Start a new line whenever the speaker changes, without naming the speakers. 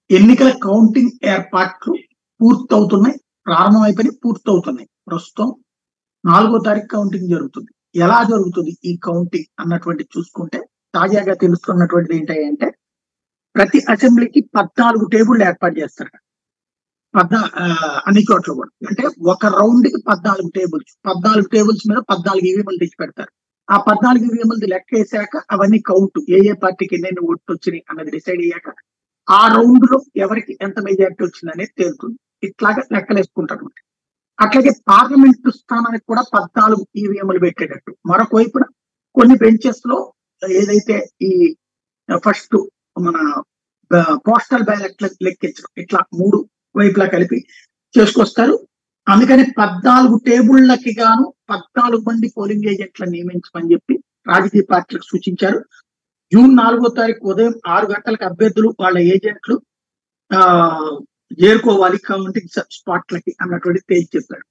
ఎన్నికల కౌంటింగ్ ఏర్పాట్లు పూర్తవుతున్నాయి. ప్రారంభమైపోయినాయి, పూర్తవుతున్నాయి. ప్రస్తుతం 4వ తారీఖు కౌంటింగ్ జరుగుతుంది. ఎలా జరుగుతుంది ఈ కౌంటింగ్ అన్నటువంటిది చూసుకుంటే తాజాగా తెలుస్తున్నటువంటిది ఏంటంటే ప్రతి అసెంబ్లీకి 14 టేబుల్ ఏర్పాటు చేస్తారు. అన్ని చోట్ల కూడా. అంటే ఒక రౌండ్ కి 14 టేబుల్స్. 14 టేబుల్స్ మీద 14 ఈవీఎంలు తెచ్చి పెడతారు. ఆ 14 ఈవీఎంలు లెక్క వేసాక అవన్నీ కౌంట్ ఏ పార్టీకి ఎన్ని ఓట్లు వచ్చినాయి అన్నది డిసైడ్ అయ్యాక ఆ రౌండ్ లో ఎవరికి ఎంత మెజారిటీ వచ్చింది అనేది తేలుతుంది. ఇట్లాగా లెక్కలేసుకుంటారు. అట్లాగే పార్లమెంటు స్థానానికి కూడా 14 ఈవీఎంలు పెట్టేటట్టు. మరొక వైపున కొన్ని బెంచెస్ లో ఏదైతే ఈ ఫస్ట్ మన పోస్టల్ బ్యాలెట్ లెక్కించడం ఇట్లా 3 వైపులా కలిపి చేసుకొస్తారు. అందుకని 14 టేబుళ్లకి గాను 14 మంది పోలింగ్ ఏజెంట్లను నియమించమని చెప్పి రాజకీయ పార్టీలకు సూచించారు. జూన్ 4వ తారీఖు ఉదయం 6 గంటలకు అభ్యర్థులు వాళ్ళ ఏజెంట్లు చేరుకోవాలి కౌంటింగ్ స్పాట్లకి అన్నటువంటి తేల్చి చెప్పారు.